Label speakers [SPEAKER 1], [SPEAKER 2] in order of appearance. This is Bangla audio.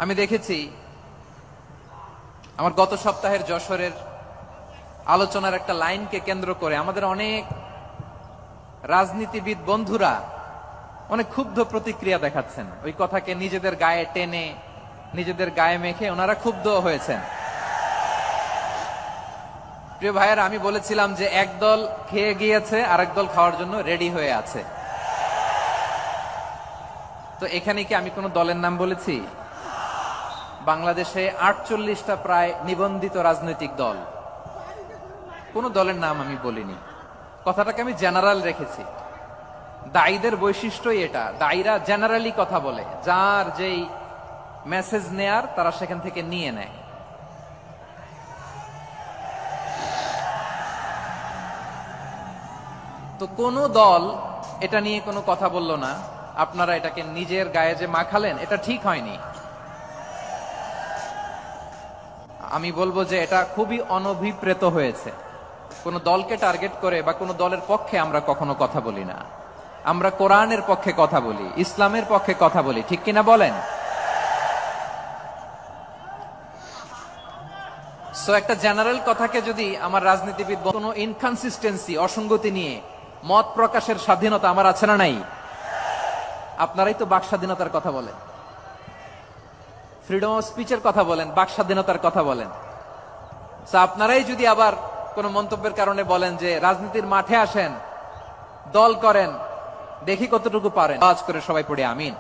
[SPEAKER 1] আমি দেখেছি আমার গত সপ্তাহের যশোরের আলোচনার একটা লাইনকে কেন্দ্র করে আমাদের অনেক রাজনীতিবিদ বন্ধুরা অনেক ক্ষুব্ধ প্রতিক্রিয়া দেখাচ্ছেন। ওই কথাকে নিজেদের গায়ে টেনে, নিজেদের গায়ে মেখে ওনারা ক্ষুব্ধ হয়েছেন। প্রিয় ভাইয়েরা, আমি বলেছিলাম যে একদল খেয়ে গিয়েছে আর একদল খাওয়ার জন্য রেডি হয়ে আছে। তো এখানে কি আমি কোন দলের নাম বলেছি? বাংলাদেশে 48টা প্রায় নিবন্ধিত রাজনৈতিক দল, কোন দলের নাম আমি বলিনি। কথাটাকে আমি জেনারেল রেখেছি। দায়ীদের বৈশিষ্ট্যই এটা, দায়ীরা জেনারেলি কথা বলে, যার যেই মেসেজ নেয়ার তারা সেখান থেকে নিয়ে নেয়। তো কোন দল এটা নিয়ে কোনো কথা বলল না। আপনারা এটাকে নিজের গায়ে যে মাখালেন, এটা ঠিক হয়নি। আমি বলবো যে এটা খুবই অনভিপ্রেত হয়েছে। কোন দলকে টার্গেট করে বা কোন দলের পক্ষে আমরা কখনো কথা বলি না। আমরা কোরআনের পক্ষে কথা বলি, ইসলামের পক্ষে কথা বলি, ঠিক কিনা বলেন? সো একটা জেনারেল কথাকে যদি আমার রাজনীতিবিদ কোনো ইনকনসিস্টেন্সি, অসঙ্গতি নিয়ে মত প্রকাশের স্বাধীনতা আমার আছে না নাই? আপনারাই তো বাক স্বাধীনতার কথা বলেন, ফ্রিডম অফ স্পিচের কথা বলেন, বাক স্বাধীনতার কথা বলেন। আপনারাই যদি আবার কোন মন্তব্যের কারণে বলেন যে রাজনীতির মাঠে আসেন, দল করেন, দেখি কতটুকু পারেন, আওয়াজ করে সবাই পড়ে আমিন।